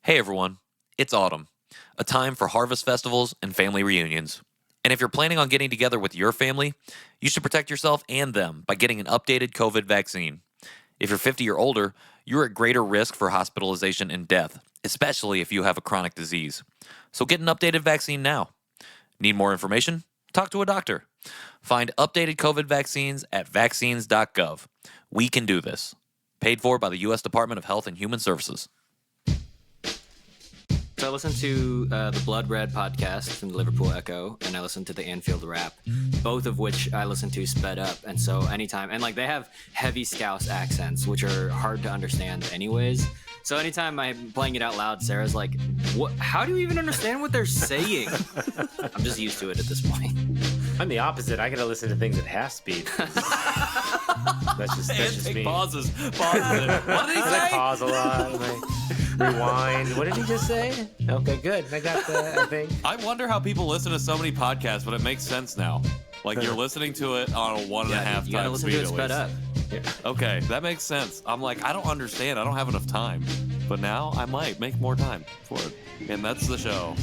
Hey everyone, it's autumn, a time for harvest festivals and family reunions. And if you're planning on getting together with your family, you should protect yourself and them by getting an updated COVID vaccine. If you're 50 or older, you're at greater risk for hospitalization and death, especially if you have a chronic disease. So get an updated vaccine now. Need more information? Talk to a doctor. Find updated COVID vaccines at vaccines.gov. We can do this. Paid for by the U.S. Department of Health and Human Services. So I listened to the Blood Red podcast from the Liverpool Echo, and I listened to the Anfield Rap, both of which I listened to sped up. And so anytime, and like they have heavy Scouse accents, which are hard to understand anyways. So anytime I'm playing it out loud, Sarah's like, "What? How do you even understand what they're saying?" I'm just used to it at this point. I'm the opposite. I gotta listen to things at half speed. That's just me. Pauses. What did he I say? pause a lot. Rewind. What did he just say? Okay, good. I got that, I think. I wonder how people listen to so many podcasts, but it makes sense now. Like you're listening to it on a 1.5 You gotta times listen speed to it at sped least. up. Yeah. Okay, that makes sense. I'm like, I don't understand. I don't have enough time. But now I might make more time for it. And that's the show.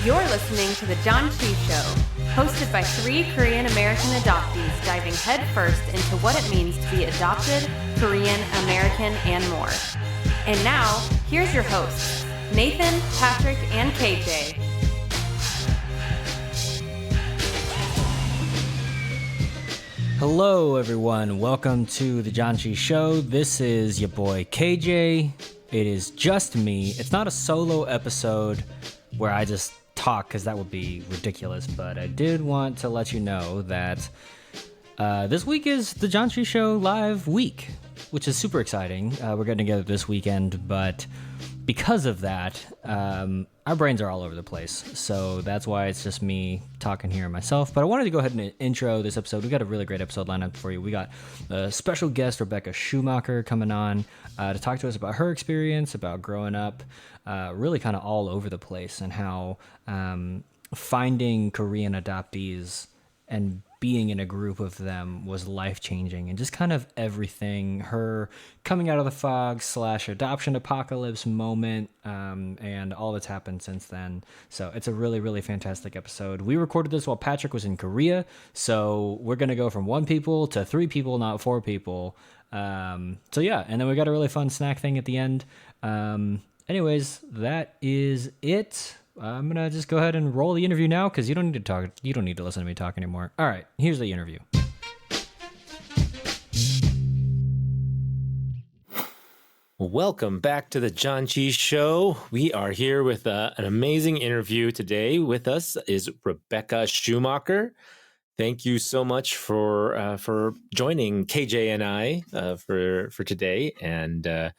You're listening to the Janchi Show, hosted by 3 Korean American adoptees diving headfirst into what it means to be adopted, Korean, American, and more. And now, here's your hosts, Nathan, Patrick, and KJ. Hello, everyone. Welcome to the Janchi Show. This is your boy KJ. It is just me. It's not a solo episode where I just talk because that would be ridiculous, but I did want to let you know that this week is the Janchi Show live week, which is super exciting. We're getting together this weekend, but because of that, our brains are all over the place. So that's why it's just me talking here myself. But I wanted to go ahead and intro this episode. We got a really great episode lined up for you. We got a special guest, Rebecca Schumacher, coming on to talk to us about her experience, about growing up, really kind of all over the place, and how finding Korean adoptees and being in a group of them was life-changing, and just kind of everything, her coming out of the fog / adoption apocalypse moment, and all that's happened since then. So it's a really, really fantastic episode. We recorded this while Patrick was in Korea, so we're going to go from 1 people to 3 people, not 4 people. So yeah, and then we got a really fun snack thing at the end. Anyways, that is it. I'm going to just go ahead and roll the interview now because you don't need to talk. You don't need to listen to me talk anymore. All right, here's the interview. Welcome back to the Janchi Show. We are here with an amazing interview today. With us is Rebecca Schumacher. Thank you so much for joining KJ and I for today. And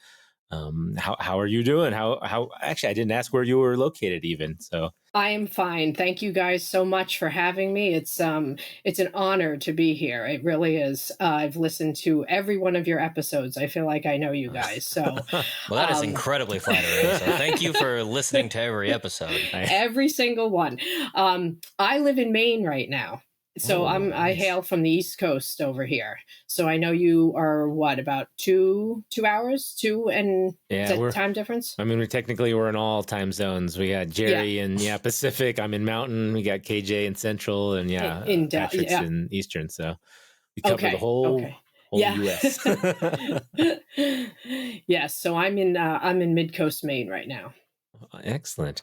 how are you doing? How actually, I didn't ask where you were located even. So I am fine. Thank you guys so much for having me. It's an honor to be here. It really is. I've listened to every one of your episodes. I feel like I know you guys. So Well, that is incredibly flattering. So thank you for listening to every episode. every single one. I live in Maine right now. So I hail from the East Coast over here. So I know you are about 2 hours, time difference? I mean, we're in all time zones. We got Jerry in Pacific. I'm in Mountain. We got KJ in Central, and Patrick's in Eastern. So we cover the whole U.S. Yes. So I'm in Mid-Coast, Maine right now. Excellent.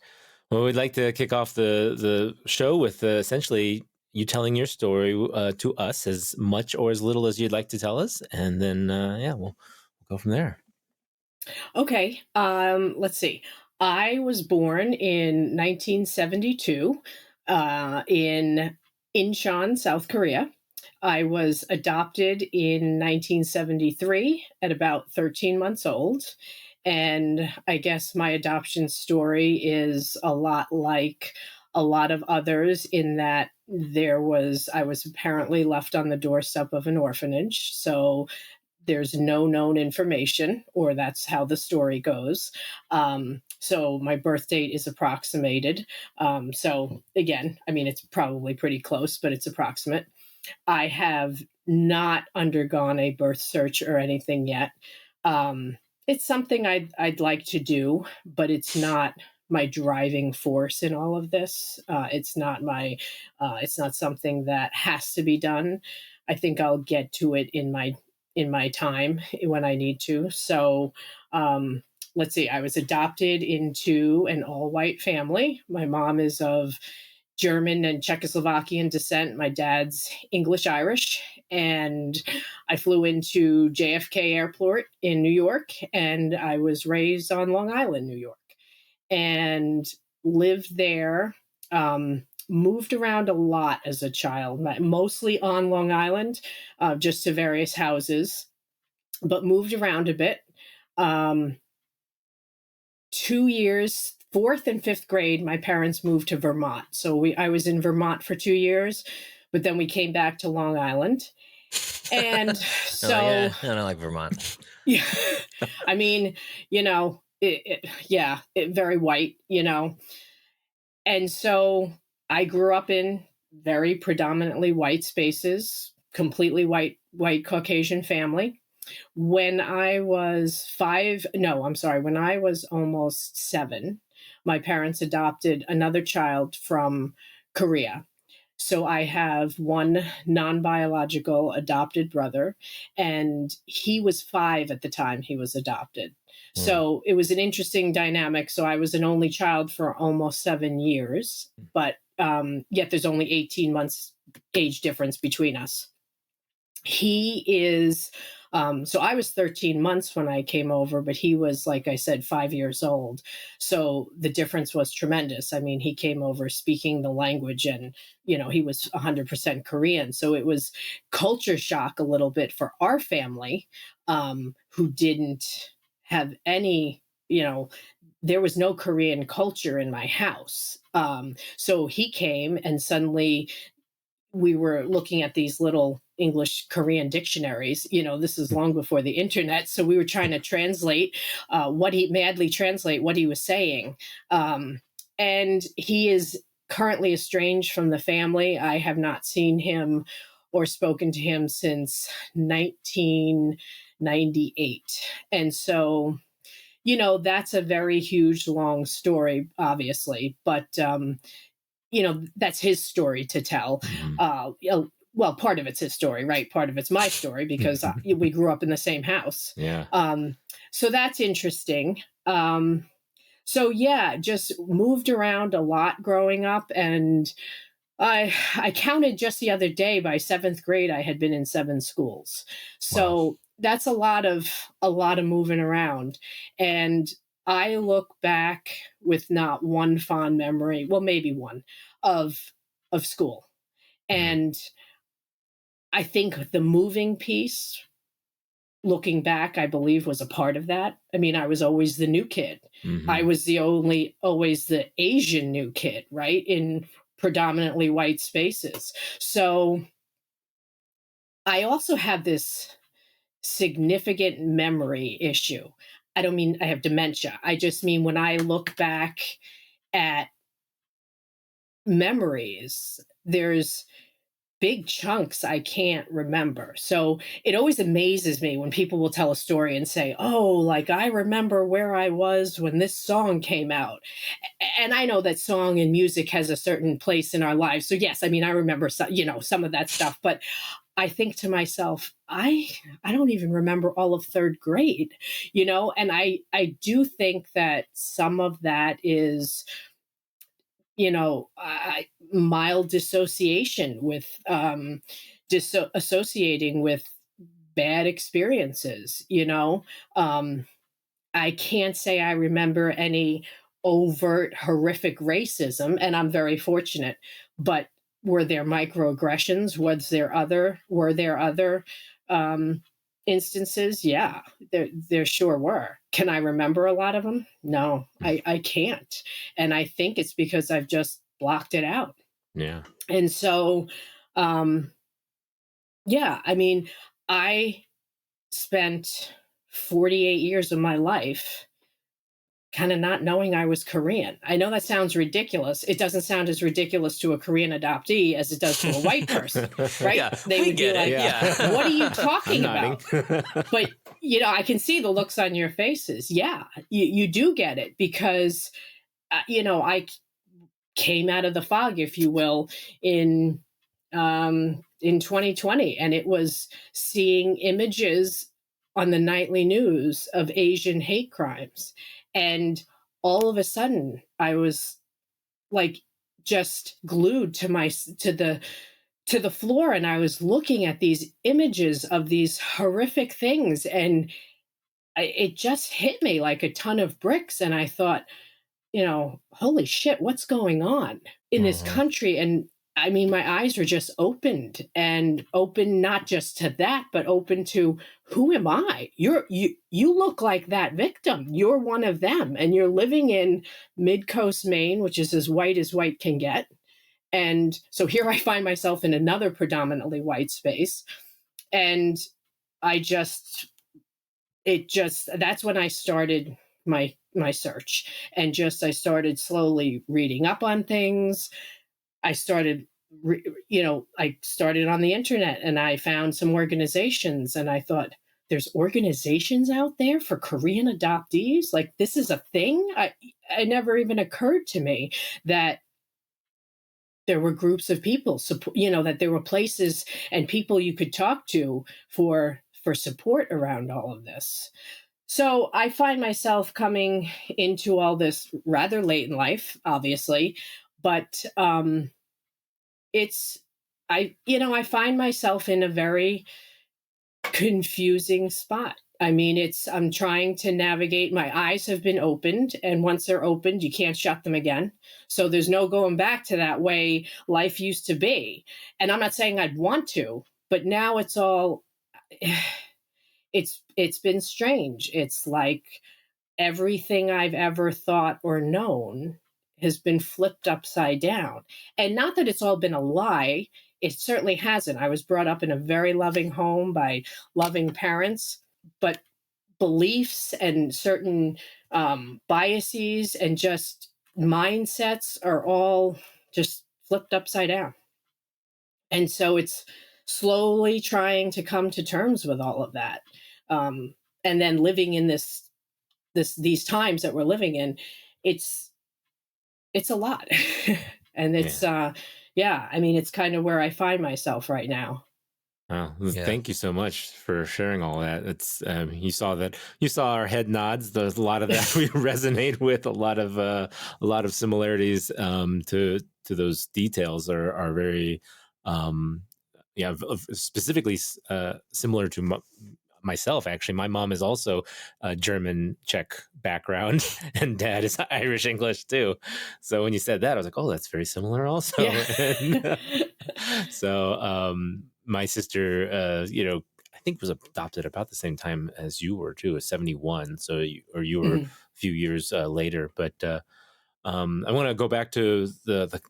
Well, we'd like to kick off the show with essentially you telling your story to us, as much or as little as you'd like to tell us, and then we'll go from there. Okay. Let's see. I was born in 1972 in Incheon, South Korea. I was adopted in 1973 at about 13 months old. And I guess my adoption story is a lot like a lot of others in that I was apparently left on the doorstep of an orphanage. So there's no known information, or that's how the story goes. So my birth date is approximated. So again, I mean, it's probably pretty close, but it's approximate. I have not undergone a birth search or anything yet. It's something I'd like to do, but it's not my driving force in all of this. It's not something that has to be done. I think I'll get to it in my time when I need to. So, um, let's see. I was adopted into an all white family. My mom is of German and Czechoslovakian descent. My dad's English Irish. And I flew into JFK Airport in New York, and I was raised on Long Island, New York, and lived there. Moved around a lot as a child, mostly on Long Island, just to various houses, but moved around a bit. Um, 2 years, fourth and fifth grade, my parents moved to Vermont. So I was in Vermont for 2 years, but then we came back to Long Island. And so, yeah, I don't like Vermont. Yeah, I mean, very white, And so I grew up in very predominantly white spaces, completely white Caucasian family. When I was when I was almost 7, my parents adopted another child from Korea. So I have one non-biological adopted brother, and he was 5 at the time he was adopted. So it was an interesting dynamic. So I was an only child for almost 7 years, but yet there's only 18 months age difference between us. He is so I was 13 months when I came over, but he was, like I said, 5 years old. So the difference was tremendous. I mean, he came over speaking the language, and, he was 100% Korean. So it was culture shock a little bit for our family, who didn't have any, there was no Korean culture in my house. So he came, and suddenly we were looking at these little English Korean dictionaries. This is long before the internet. So we were trying to translate madly translate what he was saying. And he is currently estranged from the family. I have not seen him or spoken to him since 1998. And so, that's a very huge, long story, obviously. But, that's his story to tell. Well, part of it's his story, right? Part of it's my story, because we grew up in the same house. Yeah. So that's interesting. So yeah, just moved around a lot growing up, and I counted just the other day, by 7th grade I had been in 7 schools. So that's a lot of moving around. And I look back with not one fond memory, well, maybe one, of school. And I think the moving piece, looking back, I believe, was a part of that. I mean, I was always the new kid. I was always the Asian new kid, right? In predominantly white spaces. So I also have this significant memory issue. I don't mean I have dementia. I just mean, when I look back at memories, there's big chunks I can't remember. So it always amazes me when people will tell a story and say, "Oh, like, I remember where I was when this song came out." And I know that song and music has a certain place in our lives. So yes, I mean, I remember some of that stuff, but I think to myself, I don't even remember all of 3rd grade, and I do think that some of that is, mild dissociation with associating with bad experiences. I can't say I remember any overt horrific racism, and I'm very fortunate, but were there microaggressions? Were there other instances? Yeah, there sure were. Can I remember a lot of them? No, I can't. And I think it's because I've just blocked it out. Yeah. And so, yeah, I mean, I spent 48 years of my life kind of not knowing I was Korean. I know that sounds ridiculous. It doesn't sound as ridiculous to a Korean adoptee as it does to a white person, right? Yeah, They we would get be like, it. Yeah. what are you talking I'm about? But, I can see the looks on your faces. Yeah, you do get it because, I came out of the fog, if you will, in 2020, and it was seeing images on the nightly news of Asian hate crimes. And all of a sudden, I was like just glued to the floor, and I was looking at these images of these horrific things, and it just hit me like a ton of bricks. And I thought, holy shit, what's going on in this country? And I mean, my eyes were just opened, and open not just to that, but open to, who am I? You look like that victim. You're one of them, and you're living in Mid-Coast Maine, which is as white can get. And so here I find myself in another predominantly white space. And that's when I started my search, and I started slowly reading up on things. I started I started on the internet, and I found some organizations, and I thought, there's organizations out there for Korean adoptees? Like, this is a thing? It never even occurred to me that there were groups of people, that there were places and people you could talk to for support around all of this. So I find myself coming into all this rather late in life, obviously, but I find myself in a very confusing spot. I mean, I'm trying to navigate. My eyes have been opened, and once they're opened, you can't shut them again. So there's no going back to that way life used to be. And I'm not saying I'd want to, but now it's all, it's been strange. It's like everything I've ever thought or known has been flipped upside down. And not that it's all been a lie. It certainly hasn't. I was brought up in a very loving home by loving parents, but beliefs and certain biases and just mindsets are all just flipped upside down. And so it's slowly trying to come to terms with all of that. And then living in these times that we're living in, it's a lot. And it's I mean, it's kind of where I find myself right now. Wow. Thank you so much for sharing all that. It's you saw our head nods. There's a lot of that we resonate with. A lot of similarities to those details are very specifically similar to myself. Actually, my mom is also a German Czech background, and dad is Irish English too. So when you said that, I was like, oh, that's very similar also. Yeah. So my sister, I think was adopted about the same time as you were too, 71. So you were a few years later. But I want to go back to the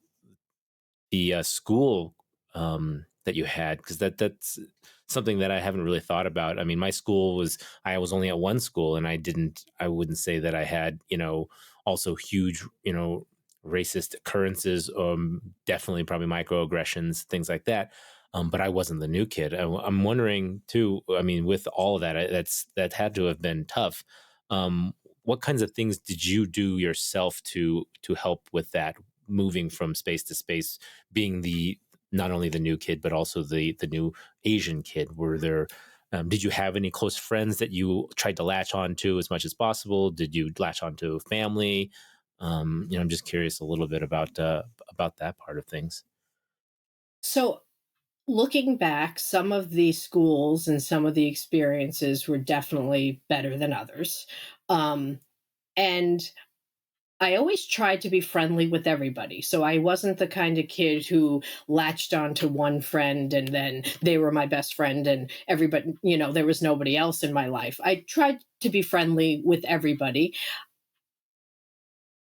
school that you had, because that's something that I haven't really thought about. I mean, my school I was only at one school, and I wouldn't say that I had, also huge, racist occurrences, definitely probably microaggressions, things like that. But I wasn't the new kid. I'm wondering too, I mean, with all of that, that had to have been tough. What kinds of things did you do yourself to help with that, moving from space to space, being not only the new kid, but also the new Asian kid? Were there, did you have any close friends that you tried to latch on to as much as possible? Did you latch on to family? I'm just curious a little bit about that part of things. So looking back, some of the schools and some of the experiences were definitely better than others. And I always tried to be friendly with everybody. So I wasn't the kind of kid who latched onto one friend and then they were my best friend and everybody, there was nobody else in my life. I tried to be friendly with everybody.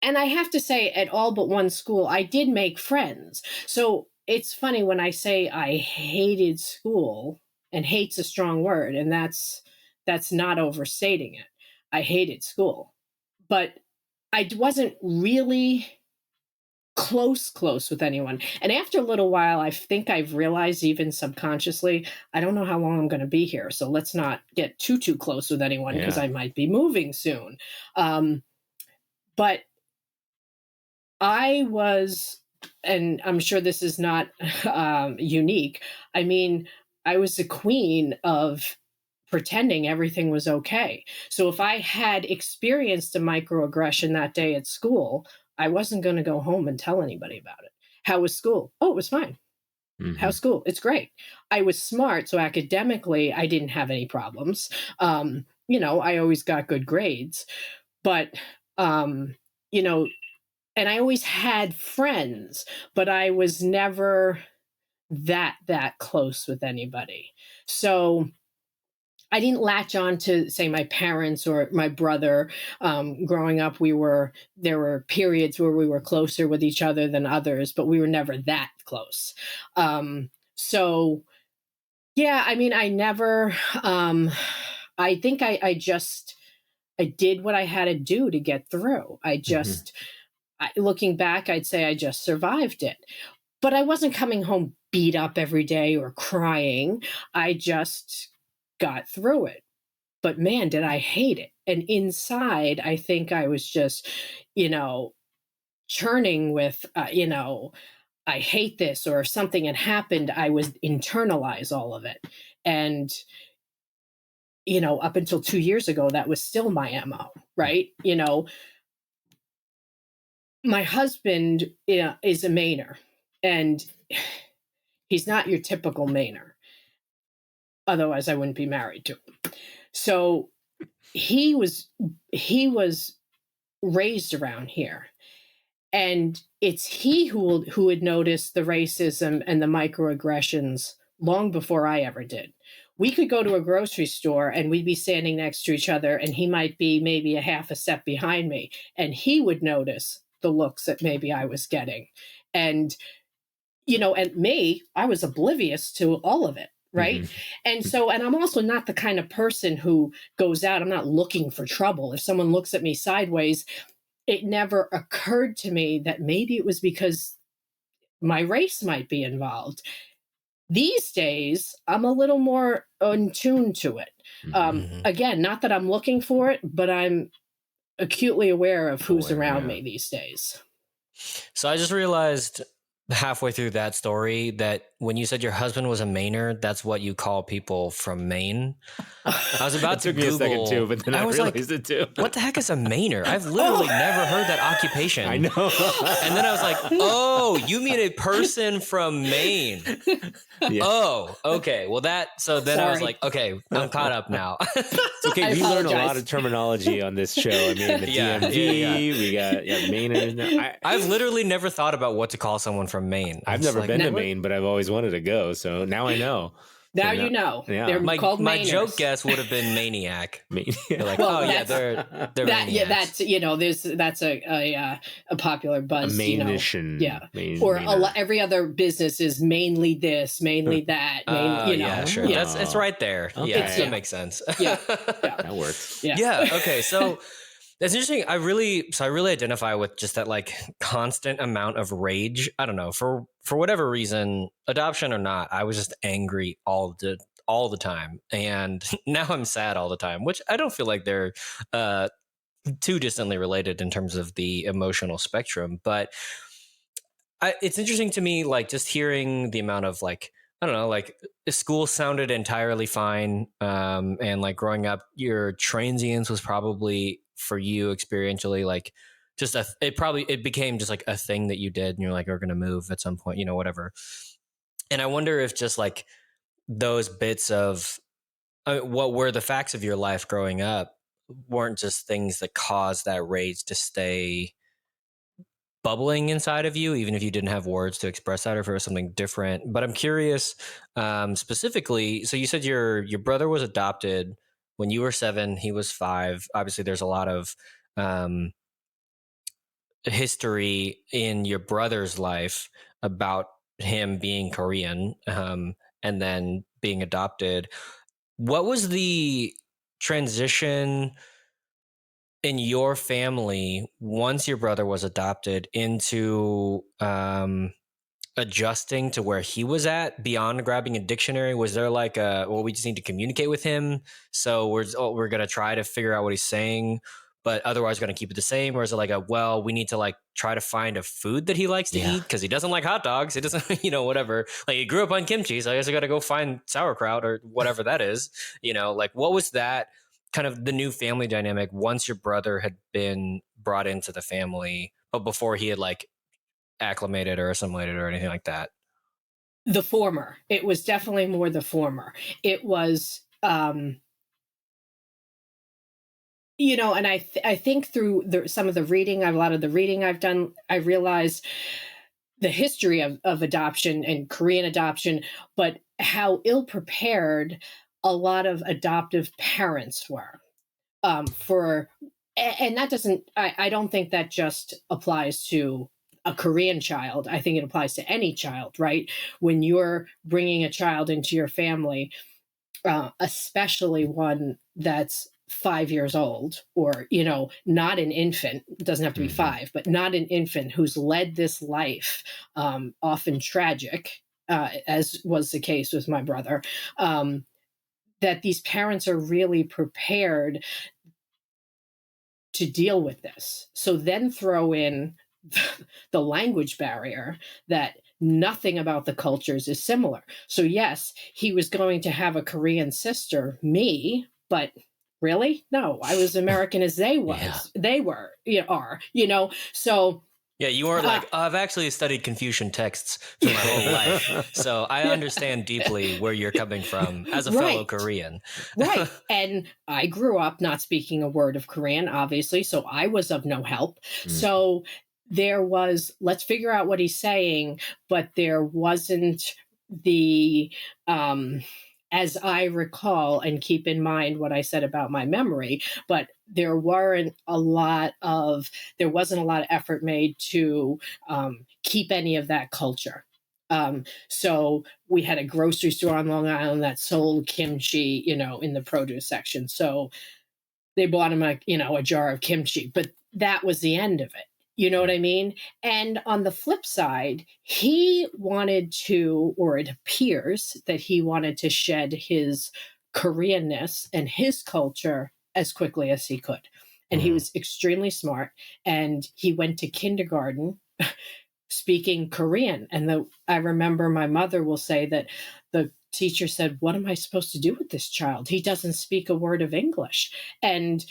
And I have to say, at all but one school, I did make friends. So it's funny when I say I hated school, and hate's a strong word, and that's not overstating it. I hated school. But I wasn't really close with anyone. And after a little while, I think I've realized, even subconsciously, I don't know how long I'm going to be here. So let's not get too close with anyone because Yeah. I might be moving soon. But I was, and I'm sure this is not unique. I mean, I was the queen of pretending everything was okay. So if I had experienced a microaggression that day at school, I wasn't going to go home and tell anybody about it. How was school? Oh, it was fine. How's school? It's great. I was smart, so academically, I didn't have any problems. I always got good grades, but you know, and I always had friends, but I was never that close with anybody. So I didn't latch on to, say, my parents or my brother. Growing up, there were periods where we were closer with each other than others, but we were never that close. So, yeah, I mean, I never. I think I did what I had to do to get through. Looking back, I'd say I just survived it. But I wasn't coming home beat up every day or crying. I just got through it. But man, did I hate it. And inside, I think I was just, churning with, I hate this, or if something had happened, I would internalize all of it. And, up until 2 years ago, that was still my MO, right? My husband is a Mainer, and he's not your typical Mainer. Otherwise, I wouldn't be married to him. So he was raised around here, and it's he who had noticed the racism and the microaggressions long before I ever did. We could go to a grocery store and we'd be standing next to each other, and he might be maybe a half a step behind me, and he would notice the looks that maybe I was getting. And, and me, I was oblivious to all of it. Right. And I'm also not the kind of person who goes out. I'm not looking for trouble. If someone looks at me sideways, it never occurred to me that maybe it was because my race might be involved. These days, I'm a little more in tune to it. Again, not that I'm looking for it, but I'm acutely aware of who's around me these days. So I just realized halfway through that story that when you said your husband was a Mainer, that's what you call people from Maine. I was about to Google. It took me a second too, but then I realized it too. What the heck is a Mainer? I've literally never heard that occupation. I know. And then I was like, oh, you mean a person from Maine? Yeah. Oh, okay. Well, then I was like, okay, I'm caught up now. It's okay. We learn a lot of terminology on this show. I mean, the DMV, we got Mainers. I've literally never thought about what to call someone from Maine. I've never been to Maine, but I've always wanted to go. So now I know. Now you know. Yeah. They're called Mainers. My joke guess would have been maniac. They're like, they're that's that's a popular buzz. A Mainischen. Or every other business is mainly this, mainly that. Yeah, sure. Yeah. It's right there. Okay. Yeah, that makes sense. Yeah. That works. Yeah. Okay. So that's interesting. I really identify with just that like constant amount of rage. I don't know, for whatever reason, adoption or not, I was just angry all the time, and now I'm sad all the time, which I don't feel like they're too distantly related in terms of the emotional spectrum. But it's interesting to me, like just hearing the amount of like, I don't know, like school sounded entirely fine, and like growing up, your transience was probably for you experientially like just it became just like a thing that you did, and you're like, we're gonna move at some point, whatever. And I wonder if just like those bits of what were the facts of your life growing up weren't just things that caused that rage to stay bubbling inside of you, even if you didn't have words to express that, or if it was something different. But I'm curious, specifically, so you said your brother was adopted when you were 7, he was 5. Obviously, there's a lot of history in your brother's life about him being Korean, and then being adopted. What was the transition in your family, once your brother was adopted, into adjusting to where he was at beyond grabbing a dictionary? Was there like well, we just need to communicate with him, so we're gonna try to figure out what he's saying, but otherwise we're gonna keep it the same? Or is it like well, we need to like try to find a food that he likes to eat because he doesn't like hot dogs, he doesn't, whatever, like he grew up on kimchi, so I guess I gotta go find sauerkraut or whatever that is, like what was that kind of the new family dynamic once your brother had been brought into the family, but before he had like acclimated or assimilated or anything like that? The former. It was definitely more the former. It was, and I think through some of the reading, a lot of the reading I've done, I realized the history of adoption and Korean adoption, but how ill prepared a lot of adoptive parents were and that doesn't, I don't think that just applies to a Korean child. I think it applies to any child, right? When you're bringing a child into your family, especially one that's 5 years old, or not an infant, it doesn't have to be 5, but not an infant who's led this life, often tragic, as was the case with my brother, that these parents are really prepared to deal with this. So then throw in the language barrier, that nothing about the cultures is similar. So yes, he was going to have a Korean sister, me, but really? No, I was American as they was. They were, are, so yeah, you weren't like, I've actually studied Confucian texts for my whole life, so I understand deeply where you're coming from as a fellow Korean. Right. And I grew up not speaking a word of Korean, obviously, so I was of no help. So there was, let's figure out what he's saying, but there wasn't the, as I recall, and keep in mind what I said about my memory, but there wasn't a lot of effort made to keep any of that culture. So we had a grocery store on Long Island that sold kimchi, in the produce section. So they bought him a jar of kimchi, but that was the end of it. You know what I mean? And on the flip side, he wanted to, or it appears that he wanted to shed his Koreanness and his culture as quickly as he could. And he was extremely smart. And he went to kindergarten speaking Korean. And I remember my mother will say that the teacher said, "What am I supposed to do with this child? He doesn't speak a word of English." And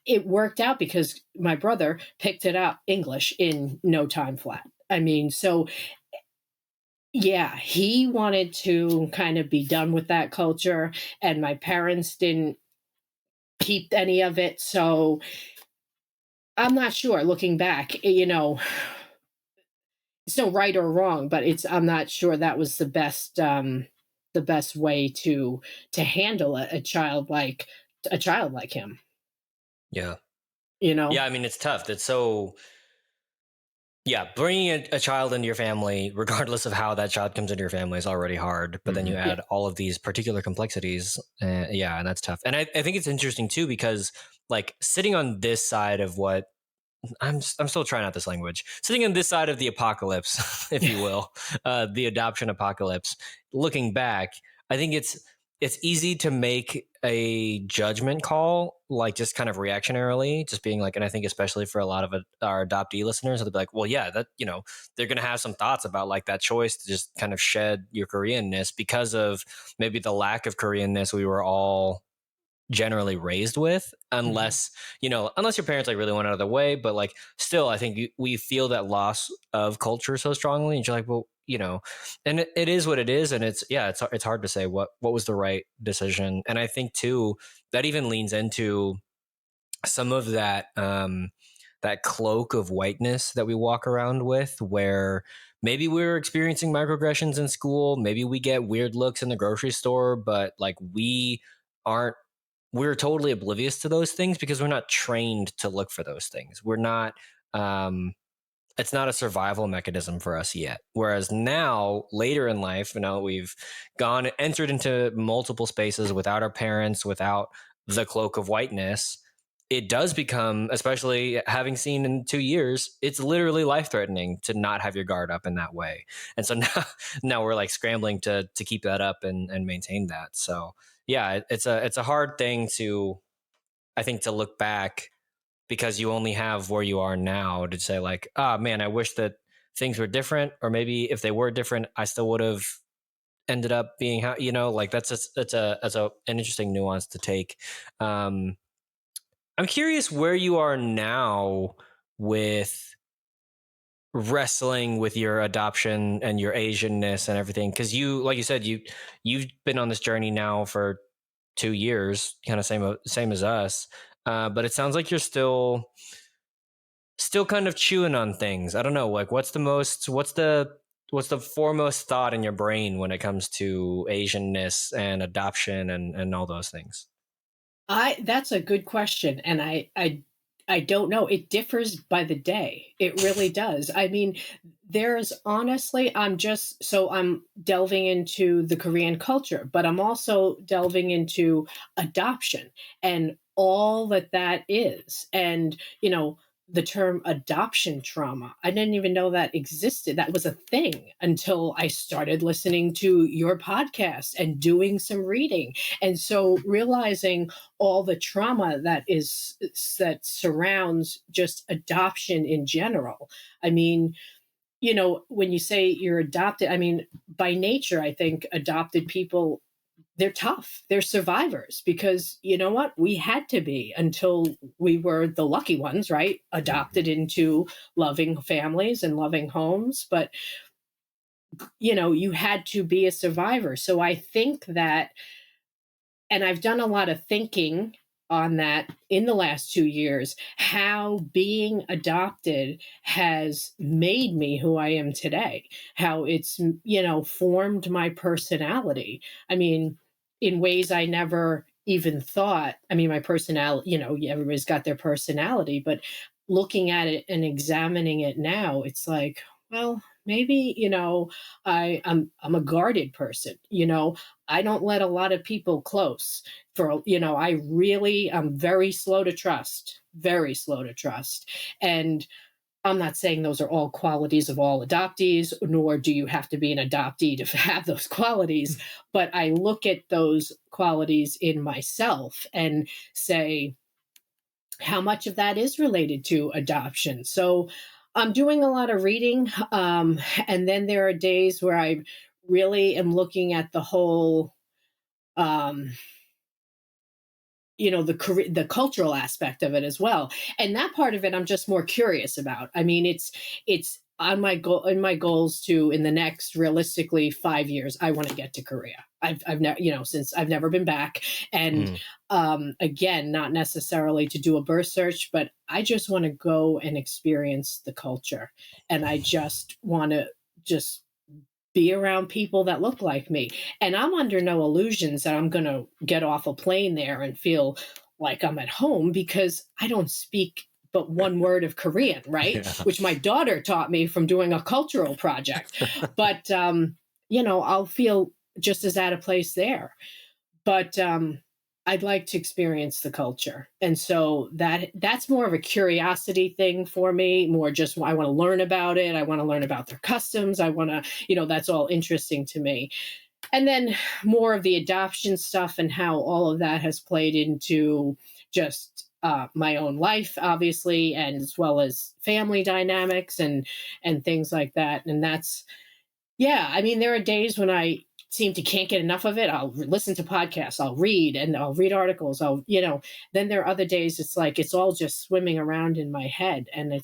it worked out because my brother picked it up English in no time flat. I mean, so yeah, he wanted to kind of be done with that culture, and my parents didn't keep any of it. So I'm not sure, looking back, it's no right or wrong, but I'm not sure that was the best way to handle a child like him. Yeah. Yeah, I mean, it's tough. That's so, bringing a child into your family, regardless of how that child comes into your family, is already hard. But then you add all of these particular complexities. And that's tough. And I think it's interesting too, because like sitting on this side of what I'm still trying out this language, sitting on this side of the apocalypse, if you will, the adoption apocalypse, looking back, I think it's easy to make a judgment call, like just kind of reactionarily, just being like, and I think especially for a lot of our adoptee listeners, they'll be like, well, yeah, that, they're going to have some thoughts about like that choice to just kind of shed your Koreanness because of maybe the lack of Koreanness we were all generally raised with, unless unless your parents like really went out of their way, but like still I think we feel that loss of culture so strongly, and you're like, well, and it is what it is, and it's hard to say what was the right decision. And I think too that even leans into some of that that cloak of whiteness that we walk around with, where maybe we're experiencing microaggressions in school, maybe we get weird looks in the grocery store, but like we're totally oblivious to those things because we're not trained to look for those things. We're not, it's not a survival mechanism for us yet. Whereas now, later in life, now that we've entered into multiple spaces without our parents, without the cloak of whiteness, it does become, especially having seen in 2 years, it's literally life threatening to not have your guard up in that way. And so now we're like scrambling to keep that up and maintain that. So yeah, it's a hard thing to, I think, to look back, because you only have where you are now to say like, ah, man, I wish that things were different, or maybe if they were different, I still would have ended up being how, like that's an interesting nuance to take. I'm curious where you are now with wrestling with your adoption and your Asianness and everything, because like you said, you've been on this journey now for 2 years, kind of same as us, but it sounds like you're still kind of chewing on things. I don't know, like what's the foremost thought in your brain when it comes to Asianness and adoption and all those things? That's a good question, and I don't know. It differs by the day. It really does. I mean, there's honestly, I'm delving into the Korean culture, but I'm also delving into adoption and all that is. And, the term adoption trauma, I didn't even know that existed. That was a thing until I started listening to your podcast and doing some reading. And so realizing all the trauma that surrounds just adoption in general. I mean, when you say you're adopted, I mean, by nature, I think adopted people, they're tough. They're survivors because you know what? We had to be until we were the lucky ones, right? Adopted into loving families and loving homes. But, you had to be a survivor. So I think that, and I've done a lot of thinking on that in the last 2 years, how being adopted has made me who I am today, how it's, formed my personality. I mean, in ways I never even thought. I mean, my personality, everybody's got their personality, but looking at it and examining it now, it's like, well, maybe, I'm a guarded person, I don't let a lot of people close I'm very slow to trust, very slow to trust. And I'm not saying those are all qualities of all adoptees, nor do you have to be an adoptee to have those qualities. But I look at those qualities in myself and say, how much of that is related to adoption? So I'm doing a lot of reading. And then there are days where I really am looking at the whole, the cultural aspect of it as well. And that part of it, I'm just more curious about. I mean, it's on my goal, in my goals to, in the next realistically 5 years, I want to get to Korea. I've never, since I've never been back. And again, not necessarily to do a birth search, but I just want to go and experience the culture. And I just want to just be around people that look like me. And I'm under no illusions that I'm going to get off a plane there and feel like I'm at home, because I don't speak but one word of Korean, right? Yeah. Which my daughter taught me from doing a cultural project. But, I'll feel just as out of place there. But I'd like to experience the culture. And so that's more of a curiosity thing for me, more just I want to learn about it. I want to learn about their customs. I want to, that's all interesting to me. And then more of the adoption stuff and how all of that has played into just my own life, obviously, and as well as family dynamics and things like that. And that's, yeah, I mean, there are days when I seem to can't get enough of it. I'll listen to podcasts, I'll read articles. Then there are other days it's like it's all just swimming around in my head. And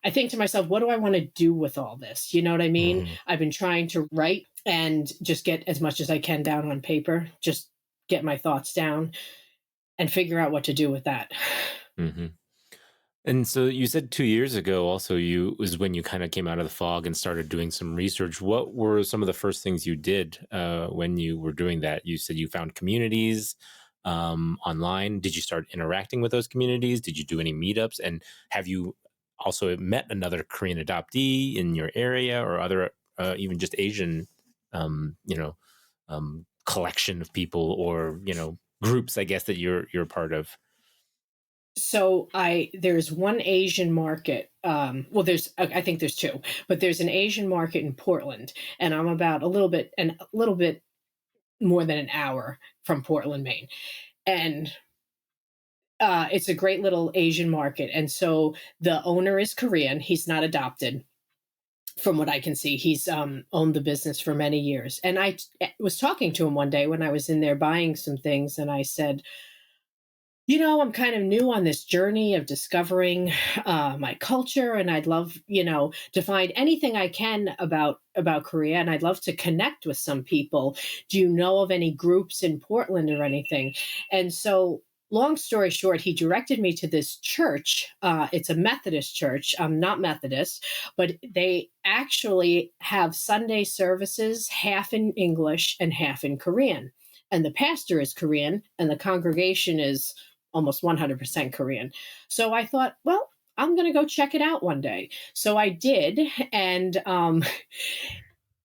I think to myself, what do I want to do with all this? You know what I mean? I've been trying to write and just get as much as I can down on paper, just get my thoughts down and figure out what to do with that. Mm-hmm. And so you said 2 years ago also was when you kind of came out of the fog and started doing some research. What were some of the first things you did when you were doing that? You said you found communities online. Did you start interacting with those communities? Did you do any meetups? And have you also met another Korean adoptee in your area, or other even just Asian, collection of people, or groups, I guess, that you're part of? So there's one Asian market. Well, I think there's two, but there's an Asian market in Portland, and I'm about a little bit more than an hour from Portland, Maine, and it's a great little Asian market. And so the owner is Korean. He's not adopted, from what I can see. He's owned the business for many years. And I was talking to him one day when I was in there buying some things, and I said, I'm kind of new on this journey of discovering my culture, and I'd love, to find anything I can about Korea, and I'd love to connect with some people. Do you know of any groups in Portland or anything? And so, long story short, he directed me to this church. It's a Methodist church. I'm not Methodist, but they actually have Sunday services half in English and half in Korean. And the pastor is Korean, and the congregation is almost 100% Korean. So I thought, well, I'm going to go check it out one day. So I did, and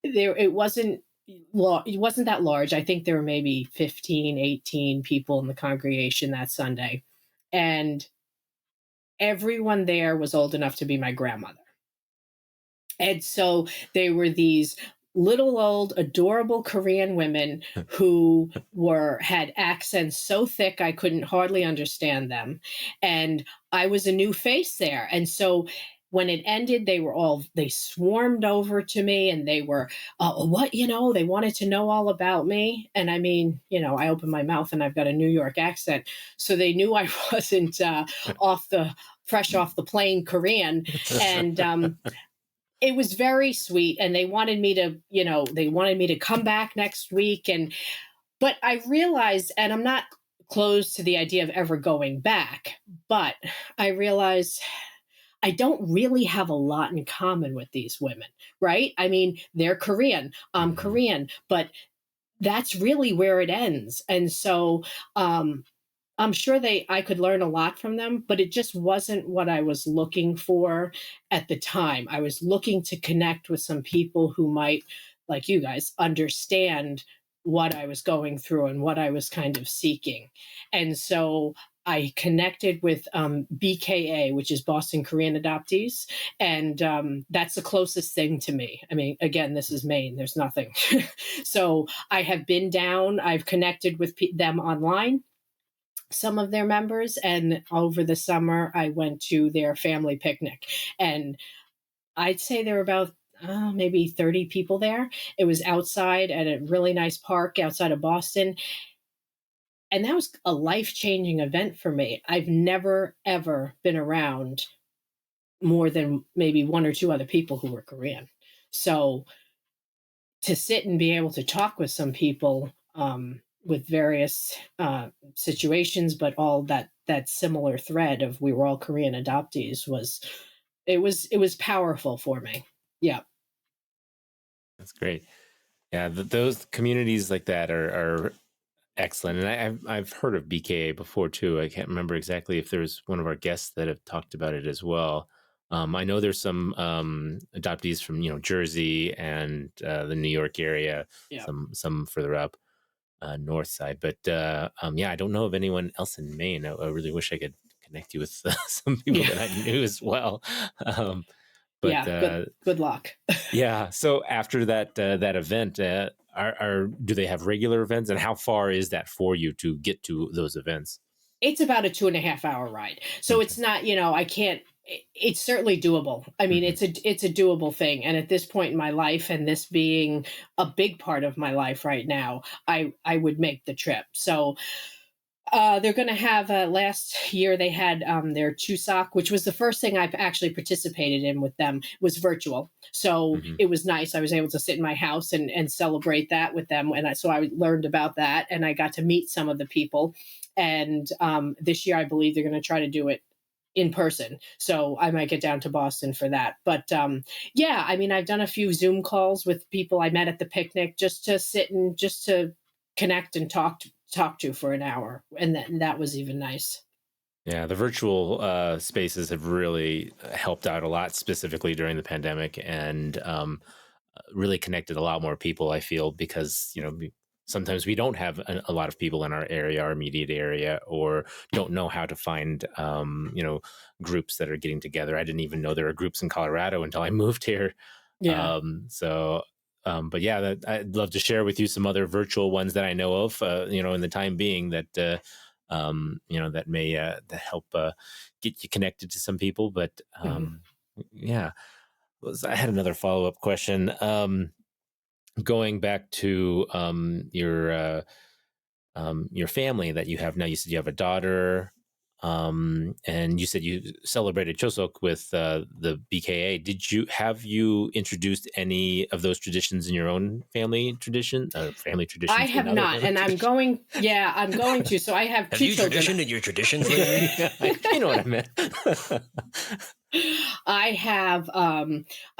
it wasn't that large. I think there were maybe 15, 18 people in the congregation that Sunday, and everyone there was old enough to be my grandmother. And so they were these little old adorable Korean women who had accents so thick I couldn't hardly understand them, and I was a new face there. And so when it ended, they swarmed over to me, and they were they wanted to know all about me. And I mean, I opened my mouth and I've got a New York accent, so they knew I wasn't fresh off the plane Korean. And it was very sweet, and they wanted me to come back next week. But I realized, and I'm not closed to the idea of ever going back, but I realized I don't really have a lot in common with these women, right? I mean, they're Korean, I'm Korean, but that's really where it ends. And so, I'm sure I could learn a lot from them, but it just wasn't what I was looking for at the time. I was looking to connect with some people who might, like you guys, understand what I was going through and what I was kind of seeking. And so I connected with BKA, which is Boston Korean Adoptees. And that's the closest thing to me. I mean, again, this is Maine. There's nothing. So I have been down. I've connected with them online, some of their members, and over the summer I went to their family picnic, and I'd say there were about maybe 30 people there. It was outside at a really nice park outside of Boston, and that was a life-changing event for me. I've never ever been around more than maybe one or two other people who were Korean. So to sit and be able to talk with some people with various situations, but all that similar thread of we were all Korean adoptees was powerful for me. Yeah, That's great. Yeah, those communities like that are excellent, and I've heard of BKA before too. I can't remember exactly if there's one of our guests that have talked about it as well. I know there's some adoptees from Jersey and the New York area, yeah. some further up. North side, but I don't know of anyone else in Maine. I really wish I could connect you with some people that I knew as well. Good luck. Yeah. So after that event, do they have regular events, and how far is that for you to get to those events? It's about a 2.5 hour ride, so it's not. I can't. It's certainly doable. I mean, it's a doable thing. And at this point in my life, and this being a big part of my life right now, I would make the trip. So they're going to have last year they had their Chuseok, which was the first thing I've actually participated in with them, was virtual. So it was nice. I was able to sit in my house and celebrate that with them. And so I learned about that, and I got to meet some of the people. And this year, I believe they're going to try to do it in person. So I might get down to Boston for that. But I mean, I've done a few Zoom calls with people I met at the picnic just to sit and just to connect and talk to for an hour. And that was even nice. Yeah, the virtual spaces have really helped out a lot, specifically during the pandemic, and really connected a lot more people, I feel, because sometimes we don't have a lot of people in our area, our immediate area, or don't know how to find, groups that are getting together. I didn't even know there were groups in Colorado until I moved here. Yeah. But yeah, I'd love to share with you some other virtual ones that I know of, in the time being that, that may that help get you connected to some people. But yeah, I had another follow-up question. Going back to your family that you have now. You said you have a daughter, and you said you celebrated Chuseok with the BKA. Have you introduced any of those traditions in your own family traditions? I have not, and I'm going. Yeah, I'm going to. So I have two you children. traditioned in your traditions lately? You know what I meant. I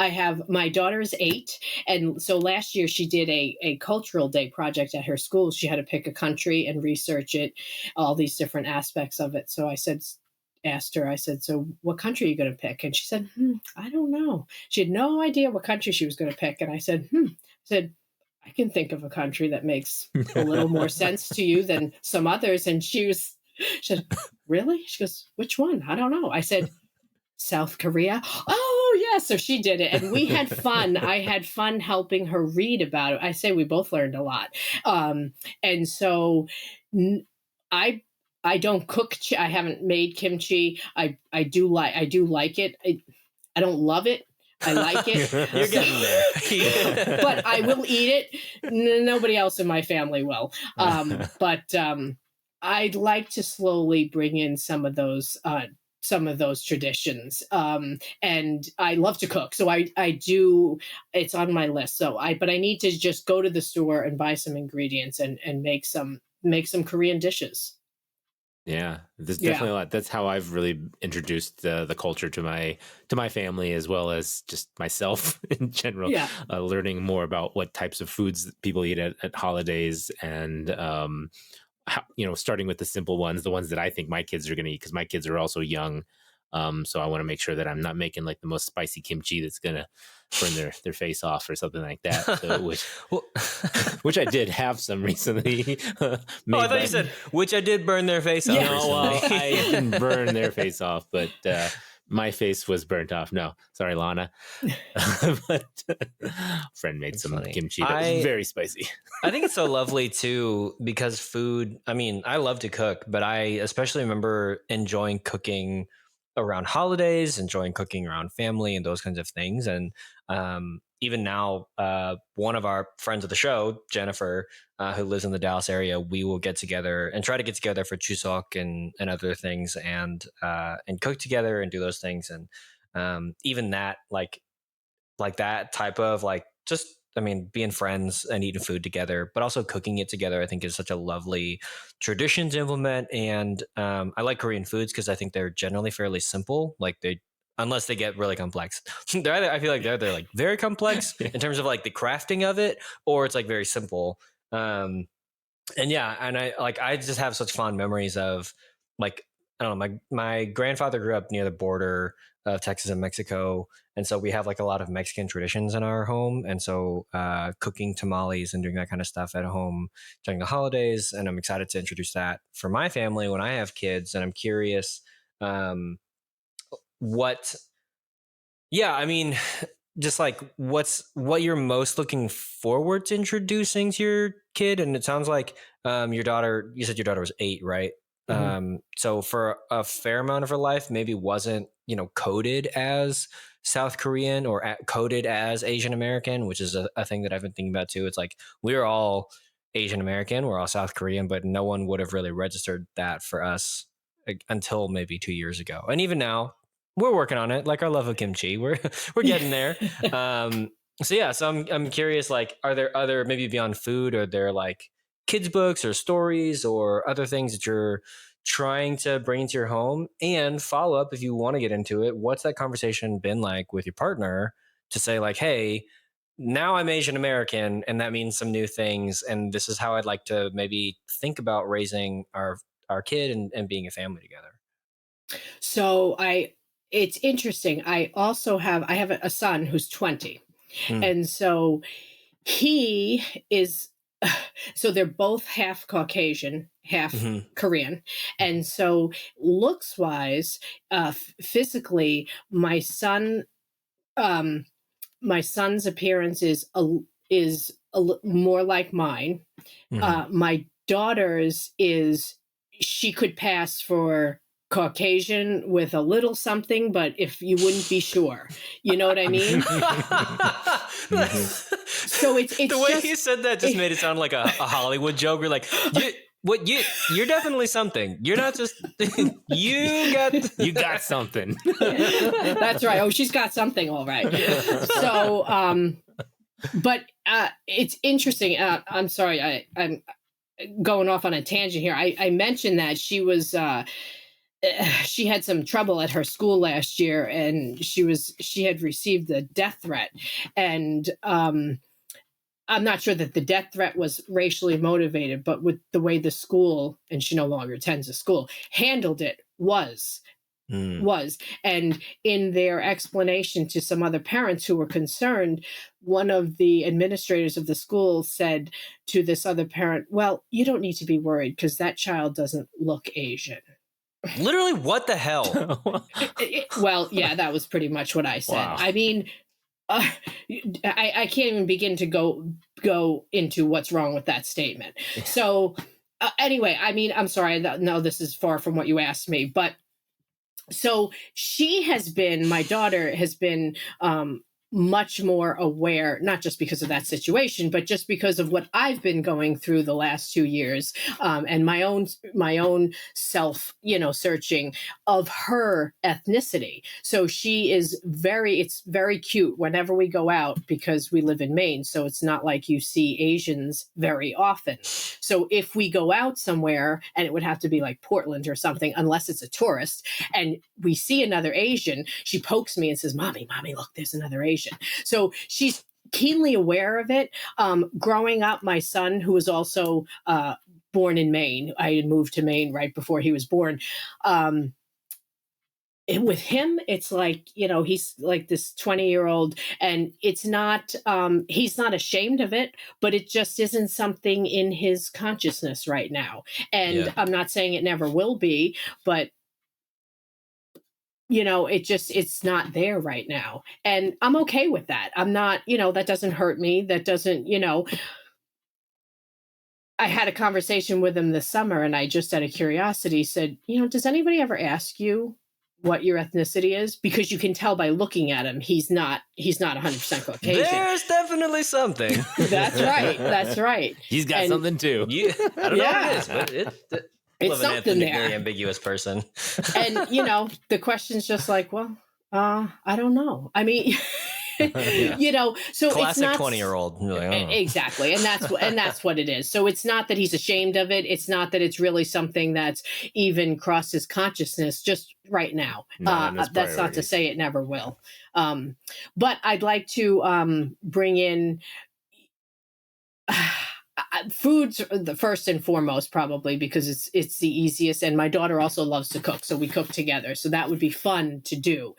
have my daughter's 8, and so last year she did a cultural day project at her school. She had to pick a country and research it, all these different aspects of it. So asked her, I said, so what country are you going to pick? And she said, I don't know. She had no idea what country she was going to pick. And I said, I can think of a country that makes a little more sense to you than some others. And she said, really? She goes, which one? I don't know. I said, South Korea. Oh, yeah. So she did it. And we had fun. I had fun helping her read about it. I say we both learned a lot. And so I don't cook. I haven't made kimchi. I do like it. I don't love it. I like it. You're getting there. But I will eat it. Nobody else in my family will. But I'd like to slowly bring in some of those traditions. And I love to cook. So I do, it's on my list. But I need to just go to the store and buy some ingredients and make some Korean dishes. Yeah, there's definitely a lot. That's how I've really introduced the culture to my family, as well as just myself in general. Yeah. Learning more about what types of foods people eat at holidays, and starting with the simple ones, the ones that I think my kids are going to eat, because my kids are also young. So I want to make sure that I'm not making like the most spicy kimchi that's going to burn their face off or something like that. So, which I did have some recently. I thought you said, which I did burn their face off. No, well, I didn't burn their face off, but my face was burnt off. No, sorry, Lana. But friend made some kimchi that was very spicy. I think it's so lovely too, because food, I mean, I love to cook, but I especially remember enjoying cooking around holidays, enjoying cooking around family and those kinds of things. And even now, one of our friends of the show, Jennifer, who lives in the Dallas area, we will get together and try to get together for Chuseok and other things, and cook together and do those things. And even that, like that type of just, I mean, being friends and eating food together, but also cooking it together, I think is such a lovely tradition to implement. And I like Korean foods because I think they're generally fairly simple. Unless they get really complex. I feel like they're like very complex in terms of like the crafting of it, or it's like very simple. And I just have such fond memories of, like, I don't know, my grandfather grew up near the border of Texas and Mexico. And so we have like a lot of Mexican traditions in our home. And so cooking tamales and doing that kind of stuff at home during the holidays. And I'm excited to introduce that for my family when I have kids. And I'm curious just like what you're most looking forward to introducing to your kid. And it sounds like you said your daughter was 8, right? Mm-hmm. So for a fair amount of her life, maybe wasn't, coded as South Korean or coded as Asian American, which is a thing that I've been thinking about too. It's like, we're all Asian American, we're all South Korean, but no one would have really registered that for us until maybe 2 years ago. And even now, we're working on it. Like our love of kimchi, we're getting there. So I'm curious, like, are there other, maybe beyond food, are there like kids books or stories or other things that you're trying to bring into your home? And follow up, if you want to get into it, what's that conversation been like with your partner to say like, hey, now I'm Asian American and that means some new things, and this is how I'd like to maybe think about raising our kid and being a family together? So it's interesting. I have a son who's 20. And so he is so they're both half Caucasian, half Mhm. Korean. And so looks wise, physically, um, my son's appearance is more like mine. Mhm. My daughter's is, she could pass for Caucasian with a little something, but if you wouldn't be sure, you know what I mean? So it's the way just, he said that just made it sound like a Hollywood joke. We're like, you're definitely something. You're not just You got something. that's right. Oh, she's got something, all right. So, but it's interesting. I'm sorry, I'm going off on a tangent here. I mentioned that she had some trouble at her school last year, and she had received a death threat, and I'm not sure that the death threat was racially motivated, but with the way the school, and she no longer attends a school, handled it was. And in their explanation to some other parents who were concerned, one of the administrators of the school said to this other parent, well, you don't need to be worried because that child doesn't look Asian. Literally, what the hell? Well, yeah, that was pretty much what I said. Wow. I mean, I can't even begin to go into what's wrong with that statement. So anyway, I mean, I'm sorry. No, this is far from what you asked me, but so my daughter has been much more aware, not just because of that situation, but just because of what I've been going through the last 2 years, and my own self, searching of her ethnicity. So it's very cute whenever we go out, because we live in Maine. So it's not like you see Asians very often. So if we go out somewhere, and it would have to be like Portland or something, unless it's a tourist, and we see another Asian, she pokes me and says, Mommy, look, there's another Asian. So she's keenly aware of it. Growing up, my son, who was also born in Maine, I had moved to Maine right before he was born. With him, it's like, he's like this 20-year-old, and it's not, he's not ashamed of it, but it just isn't something in his consciousness right now. And I'm not saying it never will be, but it's not there right now. And I'm okay with that. I'm not, that doesn't hurt me. That doesn't, I had a conversation with him this summer, and I just out of curiosity said, does anybody ever ask you what your ethnicity is? Because you can tell by looking at him, he's not 100% Caucasian. There's definitely something. That's right. He's got something too. Yeah, I don't know what it is, but it's something there. Very ambiguous person. And the question's just like, well, I don't know. I mean, so classic it's not 20-year-old. Like, exactly, and that's what it is. So it's not that he's ashamed of it. It's not that it's really something that's even crossed his consciousness just right now. That's not to say it never will. But I'd like to bring in. Food's the first and foremost, probably, because it's the easiest, and my daughter also loves to cook, so we cook together. So that would be fun to do.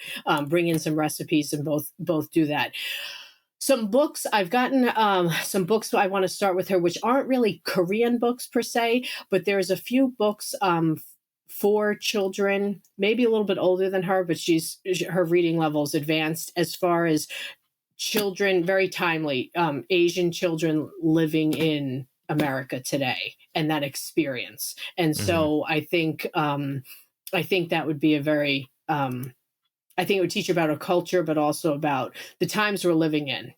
Bring in some recipes and both do that. Some books, I've gotten some books I want to start with her, which aren't really Korean books per se, but there's a few books for children, maybe a little bit older than her, but her reading level is advanced as far as children, very timely, Asian children living in America today and that experience. And so I think that would be a very, I think it would teach about our culture, but also about the times we're living in.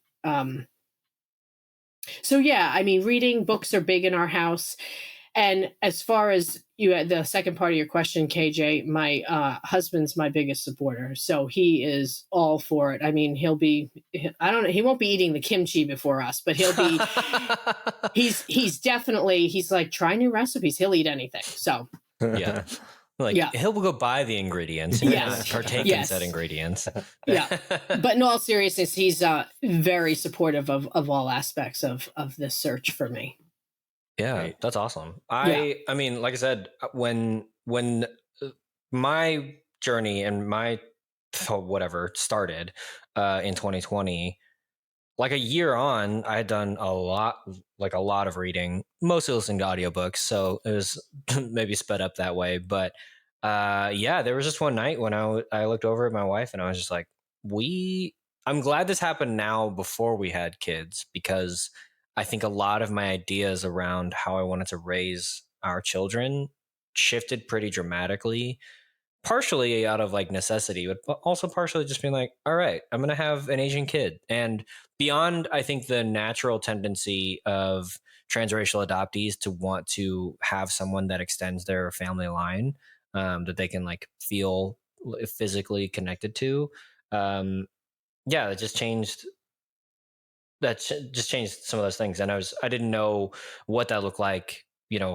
So yeah, I mean, reading books are big in our house. And as far as the second part of your question, KJ, my husband's my biggest supporter. So he is all for it. I mean, he won't be eating the kimchi before us, but he'll be, he's definitely, he's like, try new recipes. He'll eat anything. So yeah. He'll go buy the ingredients. Yes. Partake in said ingredients. Yeah. But in all seriousness, he's very supportive of all aspects of this search for me. Yeah, right. That's awesome. I mean, like I said, when my journey and my whatever started in 2020, like a year on, I had done a lot of reading, mostly listening to audiobooks. So it was maybe sped up that way. But yeah, there was just one night when I looked over at my wife and I was just like, I'm glad this happened now before we had kids, because I think a lot of my ideas around how I wanted to raise our children shifted pretty dramatically, partially out of like necessity, but also partially just being like, all right, I'm going to have an Asian kid. And beyond, I think, the natural tendency of transracial adoptees to want to have someone that extends their family line, that they can like feel physically connected to. Yeah, it just changed. Just changed some of those things. And I didn't know what that looked like,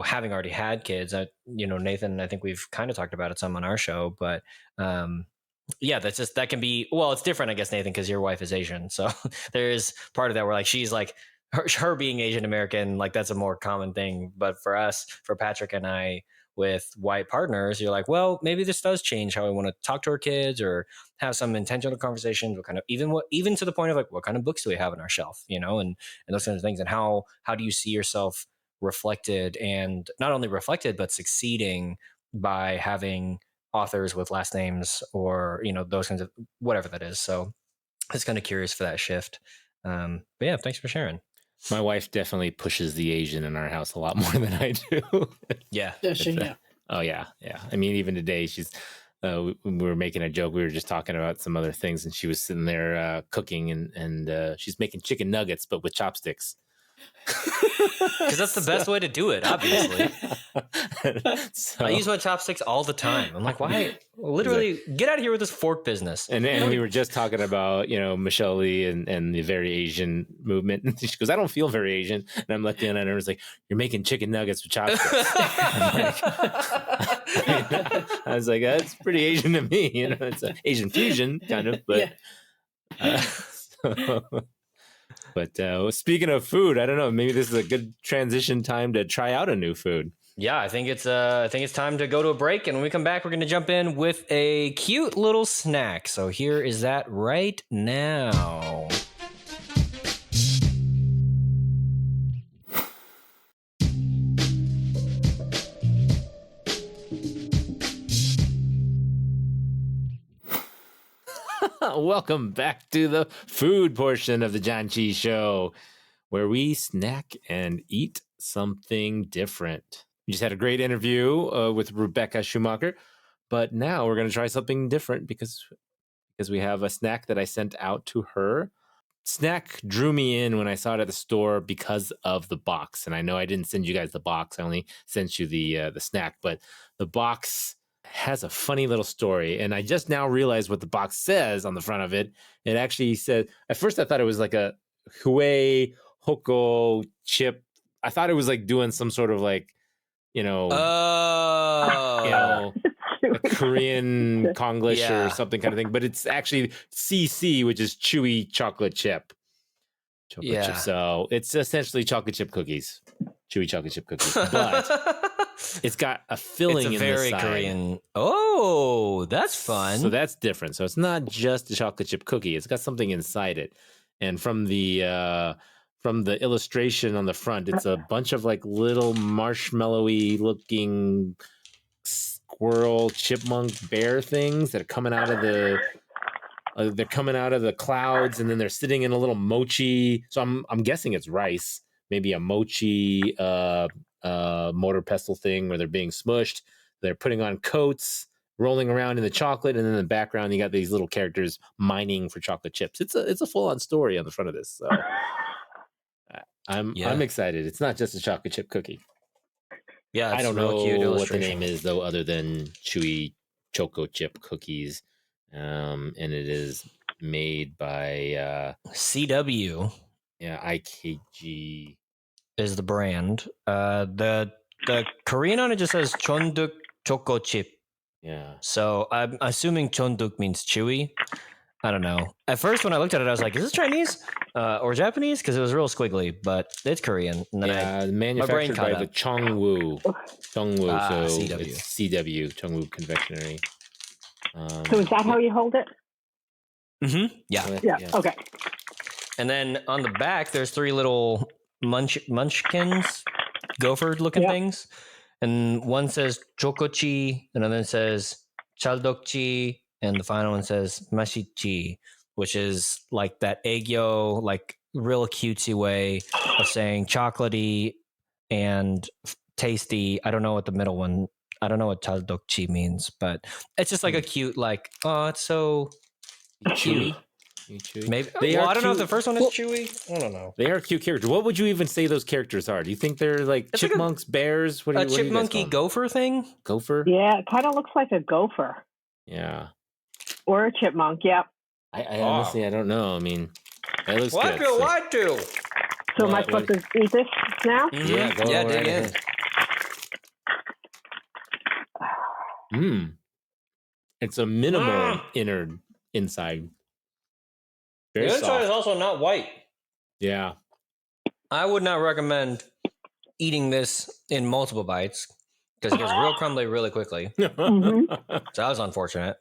having already had kids. Nathan, I think we've kind of talked about it some on our show, but yeah, that can be, well, it's different, I guess, Nathan, because your wife is Asian. So there is part of that where like, she's like, her being Asian American, like that's a more common thing. But for us, for Patrick and I, with white partners, you're like, well, maybe this does change how I want to talk to our kids or have some intentional conversations. What kind of, even to the point of like, what kind of books do we have on our shelf, and those kinds of things. And how do you see yourself reflected, and not only reflected, but succeeding by having authors with last names or, those kinds of, whatever that is. So I was kind of curious for that shift. But yeah, thanks for sharing. My wife definitely pushes the Asian in our house a lot more than I do. Yeah. Does she? Yeah. Oh yeah. I mean, even today, she's. We were making a joke. We were just talking about some other things, and she was sitting there cooking, and she's making chicken nuggets, but with chopsticks. Because that's the best way to do it, obviously. So, I use my chopsticks all the time. I'm like, why? Literally, get out of here with this fork business. And we were just talking about, Michelle Lee and the very Asian movement. And she goes, I don't feel very Asian. And I'm looking at her and I was like, you're making chicken nuggets with chopsticks. I was like, that's pretty Asian to me. It's an Asian fusion kind of, but. Yeah. But speaking of food, I don't know. Maybe this is a good transition time to try out a new food. Yeah, I think it's time to go to a break, and when we come back, we're going to jump in with a cute little snack. So here is that right now. Welcome back to the food portion of the Janchi Show, where we snack and eat something different. We just had a great interview with Rebecca Schumacher, but now we're going to try something different because we have a snack that I sent out to her. Snack drew me in when I saw it at the store because of the box, and I know I didn't send you guys the box. I only sent you the snack, but the box has a funny little story, and I just now realized what the box says on the front of it. It actually said, at first I thought it was like a Huey Hoko chip. I thought it was like doing some sort of like, a Korean Konglish or something kind of thing, but it's actually CC, which is chewy chocolate chip. Chip. So it's essentially chocolate chip cookies, chewy chocolate chip cookies, but it's got a filling in the side. It's a very Korean. Oh, that's fun. So that's different. So it's not just a chocolate chip cookie. It's got something inside it. And from the illustration on the front, it's a bunch of like little marshmallowy looking squirrel, chipmunk, bear things that are coming out of the clouds, and then they're sitting in a little mochi. So I'm guessing it's rice, maybe a mochi mortar pestle thing where they're being smushed. They're putting on coats, rolling around in the chocolate, and then in the background you got these little characters mining for chocolate chips. It's a full-on story on the front of this. So I'm excited. It's not just a chocolate chip cookie. Yeah, I don't know what the name is though, other than chewy choco chip cookies, and it is made by CW. Yeah, IKG is the brand. The Korean on it just says Chonduk Choco Chip. Yeah. So I'm assuming Chonduk means chewy. I don't know. At first, when I looked at it, I was like, "Is this Chinese or Japanese?" Because it was real squiggly, but it's Korean. And then manufactured by the Chongwoo. So CW. It's CW, Chongwoo Confectionery. So is that how you hold it? Mm-hmm. Yeah. Yeah. Okay. And then on the back, there's 3 little munchkins, gopher-looking things. And one says chokochi, another says chaldokchi, and the final one says mashichi, which is like that aegyo, like real cutesy way of saying chocolatey and tasty. I don't know what the middle one, I don't know what chaldokchi means, but it's just like a cute, like, oh, it's so chewy. Maybe. I don't know if the first one is chewy. I don't know. They are cute characters. What would you even say those characters are? Do you think they're like It's chipmunks, bears? What A what do you guys chipmunky call them? gopher thing? Gopher? Yeah, it kind of looks like a gopher Yeah. or a chipmunk. Yep. I honestly, I don't know. I mean, that looks good. do? So am I supposed to eat this now? Yeah, go Yeah, right dig in. ahead. It's a minimal inside. The Very inside is soft. also not white. Yeah. I would not recommend eating this in multiple bites because it gets real crumbly really quickly. Mm-hmm. So that was unfortunate.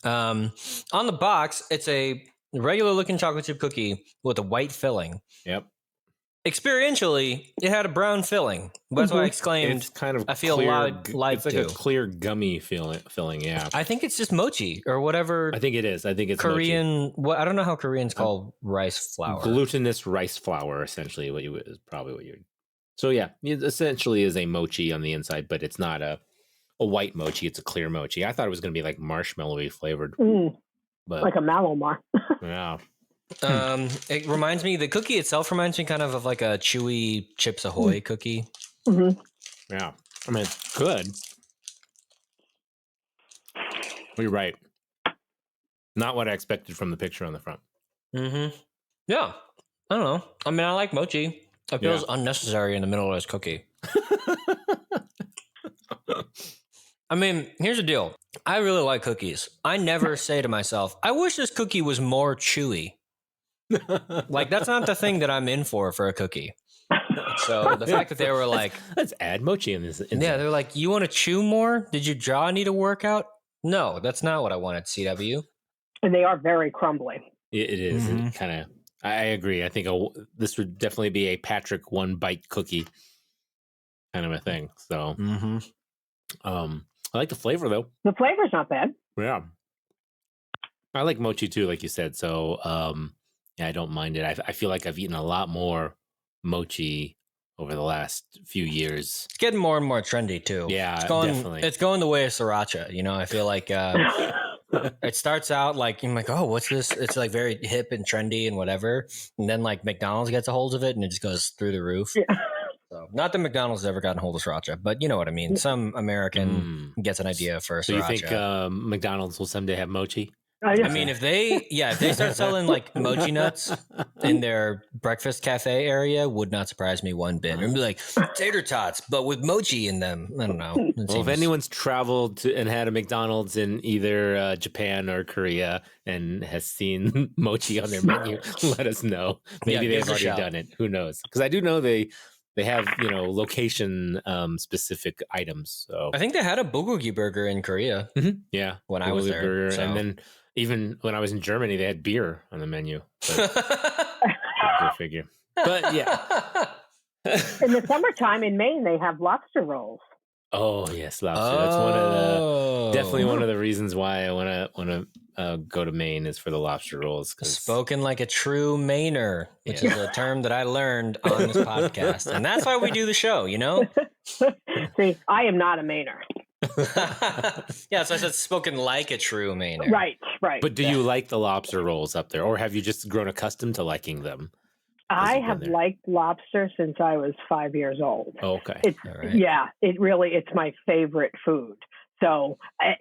On the box, it's a regular looking chocolate chip cookie with a white filling. Yep. Experientially, it had a brown filling. That's why I exclaimed, It's kind of I feel clear, lied it's like to. a clear gummy filling, yeah. I think it's just mochi or whatever I think it is. I think it's Korean. What I don't know how Koreans call rice flour. glutinous rice flour, essentially. Is probably what you. So yeah, it essentially is a mochi on the inside, but it's not a white mochi. It's a clear mochi. I thought it was going to be like marshmallowy flavored, but Like a Malomar. yeah. It reminds me. The cookie itself reminds me kind of like a chewy Chips Ahoy cookie. Mm-hmm. Yeah, I mean, it's good. You're right. Not what I expected from the picture on the front. Mm-hmm. Yeah, I don't know. I mean, I like mochi. It feels unnecessary in the middle of this cookie. I mean, here's the deal. I really like cookies. I never say to myself, I wish this cookie was more chewy. Like, that's not the thing that I'm in for a cookie. So the fact that they were like, let's add mochi in this. yeah, they're like, you want to chew more? Did your jaw need a workout? No, that's not what I wanted, CW. And they are very crumbly. It is kind of. I agree. I think this would definitely be a Patrick one bite cookie kind of a thing. So, I like the flavor though. The flavor's not bad. Yeah, I like mochi too, like you said. So, yeah, I don't mind it. I feel like I've eaten a lot more mochi over the last few years. It's getting more and more trendy too. Yeah, definitely. It's going the way of sriracha. You know, I feel like it starts out like I'm like, oh, what's this? It's like very hip and trendy and whatever, and then like McDonald's gets a hold of it and it just goes through the roof. Yeah. So, not that McDonald's has ever gotten a hold of sriracha, but you know what I mean. Some American gets an idea for sriracha. So you think McDonald's will someday have mochi? I mean, if they start selling like mochi nuts in their breakfast cafe area, would not surprise me one bit. And be like tater tots, but with mochi in them. I don't know. Well, if anyone's traveled and had a McDonald's in either Japan or Korea and has seen mochi on their menu, let us know. Maybe they've already done it. Who knows? Because I do know they have, location specific items. So I think they had a bulgogi burger in Korea. Yeah, when I was there, burger, and then even when I was in Germany, they had beer on the menu. But, go figure. But yeah, in the summertime in Maine, they have lobster rolls. Oh yes, lobster. That's definitely one of the reasons why I want to go to Maine is for the lobster rolls. Spoken like a true Mainer, which is a term that I learned on this podcast, and that's why we do the show. You know. See, I am not a Mainer. Yeah, so I said spoken like a true Mainer. Right. But do you like the lobster rolls up there, or have you just grown accustomed to liking them? I have liked lobster since I was 5 years old. Okay. Yeah, it's my favorite food. So, I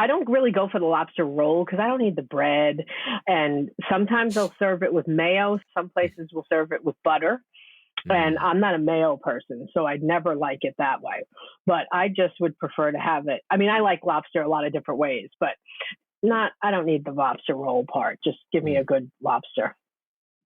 don't really go for the lobster roll because I don't need the bread. And sometimes they'll serve it with mayo. Some places will serve it with butter. And I'm not a mayo person, so I'd never like it that way. But I just would prefer to have it. I mean, I like lobster a lot of different ways, but I don't need the lobster roll part. Just give me a good lobster.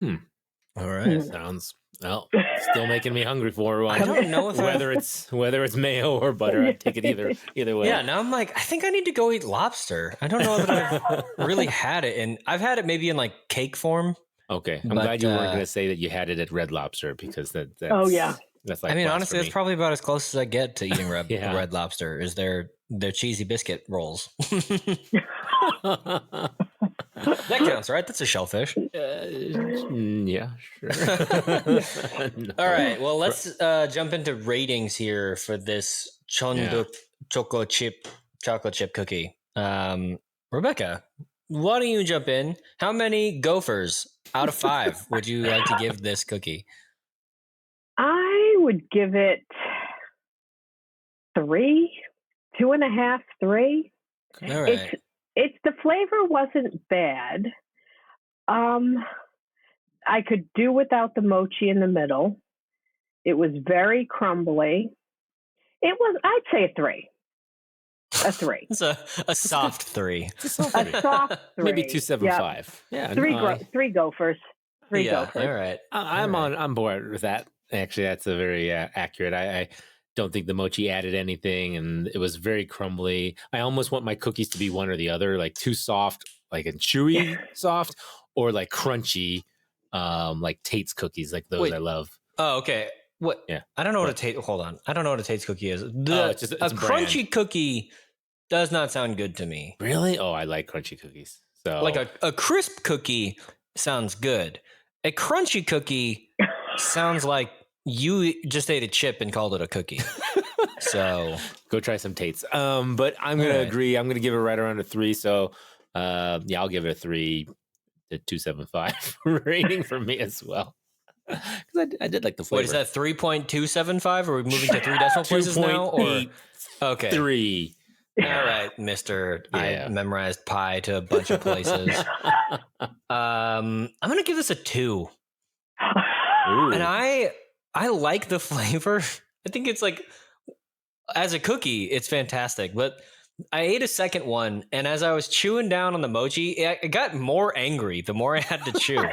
All right. Sounds Well, still making me hungry for one. I don't know if whether it's mayo or butter. I'd take it either way. Yeah, now I'm like, I think I need to go eat lobster. I don't know that I've really had it, and I've had it maybe in like cake form. Okay, I'm But, glad you weren't going to say that you had it at Red Lobster because that's Oh, yeah. That's like I mean, honestly, blasphemy. that's probably about as close as I get to eating Yeah. Red Lobster. Is their cheesy biscuit rolls? That counts, right? That's a shellfish. Yeah, sure. No. All right. Well, let's jump into ratings here for this Chonduk chocolate chip cookie. Rebecca, why don't you jump in? How many gophers out of 5 would you like to give this cookie? I would give it 3, 2.5, 3. All right. It's the flavor wasn't bad. I could do without the mochi in the middle. It was very crumbly. I'd say a 3. A 3. It's a soft 3. A soft 3. Maybe 275. Yep. Yeah, 3 gophers. 3 gophers. All right. I'm on board with that. Actually, that's a very accurate. I don't think the mochi added anything, and it was very crumbly. I almost want my cookies to be one or the other, like too soft, like a chewy soft, or like crunchy, like Tate's cookies, like those. Wait. I love. Oh, okay. What? Yeah. I don't know what a Tate. Hold on. I don't know what a Tate's cookie is. It's just- it's a a brand. crunchy cookie does not sound good to me. Really? Oh, I like crunchy cookies. So Like a crisp cookie sounds good. A crunchy cookie sounds like you just ate a chip and called it a cookie. So go try some Tate's. But I'm gonna agree. I'm gonna give it right around a 3. So yeah, I'll give it a 3 to 275 rating for me as well. Because I did like the flavor. what is that? 3.275? Are we moving to 3 decimal places now? Or okay, 3. all right, Mister. Yeah. I memorized pi to a bunch of places. I'm gonna give this a 2. Ooh. And I like the flavor. I think it's like, as a cookie, it's fantastic. But I ate a second one, and as I was chewing down on the mochi, it got more angry the more I had to chew.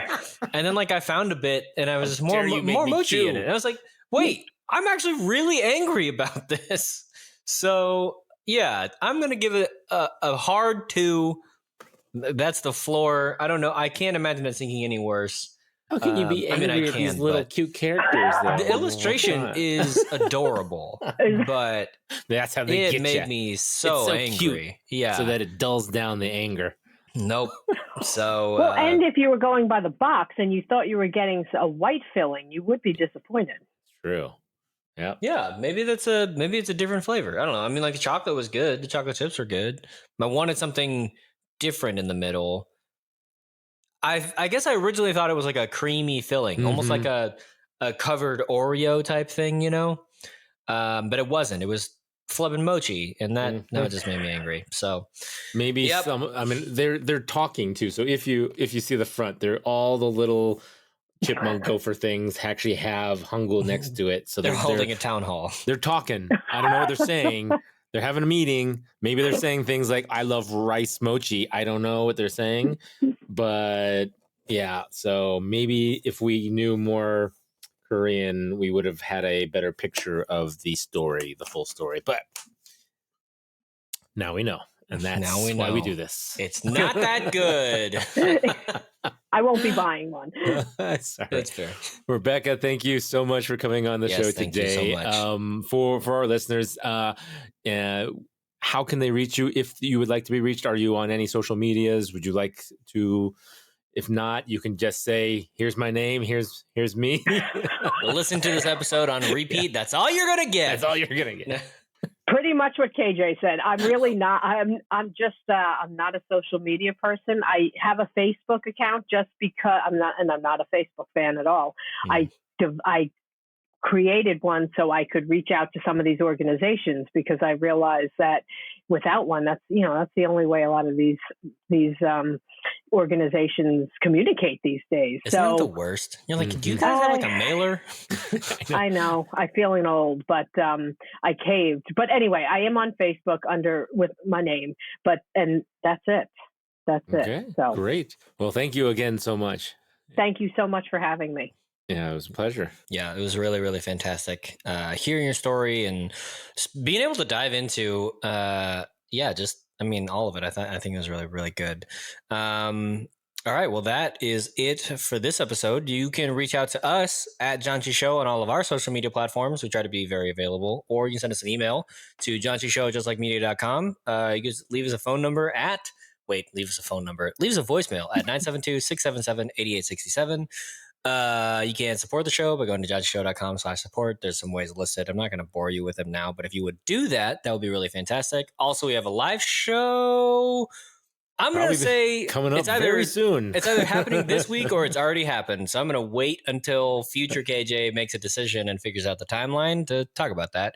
And then like I found a bit, and I was just more mochi in it. And I was like, wait, I'm actually really angry about this. So yeah, I'm gonna give it a hard 2. That's the floor. I don't know. I can't imagine it sinking any worse. How can you be angry at these little cute characters? Though? The illustration is adorable, but that's how they get made ya. me so angry. Cute, yeah, so that it dulls down the anger. Nope. So well, and if you were going by the box and you thought you were getting a white filling, you would be disappointed. True. Yeah. Yeah, maybe it's a different flavor. I don't know. I mean, like the chocolate was good. The chocolate chips were good. I wanted something different in the middle. I guess I originally thought it was like a creamy filling, almost like a covered Oreo type thing, you know? But it wasn't. It was flubbing mochi, and that just made me angry. So maybe some. I mean, they're talking too. So if you see the front, they're all the little chipmunk gopher things actually have Hangul next to it. So they're holding a town hall. They're talking. I don't know what they're saying. They're having a meeting. Maybe they're saying things like, I love rice mochi. I don't know what they're saying. But yeah, so maybe if we knew more Korean, we would have had a better picture of the story, the full story. But now we know. And that's why we do this. It's not that good. I won't be buying one. Sorry. That's fair. Rebecca, thank you so much for coming on the show thank today. you so much. For our listeners, how can they reach you if you would like to be reached? Are you on any social medias? Would you like to? If not, you can just say, "Here's my name. Here's me." Listen to this episode on repeat. That's all you're gonna get. That's all you're gonna get. Pretty much what KJ said. I'm really not. I'm not a social media person. I have a Facebook account just because I'm not a Facebook fan at all. I created one so I could reach out to some of these organizations because I realized that without one, that's the only way a lot of these organizations communicate these days. Isn't that the worst? You're like, do you guys have like a mailer? I know. I'm feeling old, but I caved. But anyway, I am on Facebook with my name, and that's it. That's it. So great. Well, thank you again so much. Thank you so much for having me. Yeah, it was a pleasure. Yeah, it was really, really fantastic hearing your story and being able to dive into, all of it. I think it was really, really good. All right, well, that is it for this episode. You can reach out to us at Janchi Show on all of our social media platforms. We try to be very available, or you can send us an email to janchishow@justlikemedia.com. You can just leave us a phone number leave us a voicemail at 972-677-8867. You can support the show by going to janchishow.com/support. There's some ways listed. I'm not going to bore you with them now, but if you would do that, that would be really fantastic. Also, we have a live show. I'm going to say coming up very soon. It's either happening this week or it's already happened. So I'm going to wait until future KJ makes a decision and figures out the timeline to talk about that.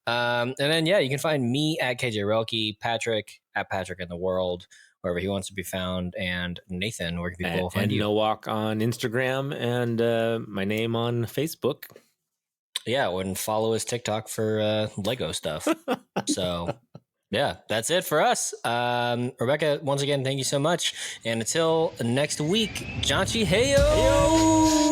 And then, you can find me at KJ Relke, Patrick at Patrick in the World, wherever he wants to be found, and Nathan, where can people find you? No Walk on Instagram and my name on Facebook. Yeah, and follow his TikTok for Lego stuff. So, yeah, that's it for us. Rebecca, once again, thank you so much. And until next week, Janchi Heyo!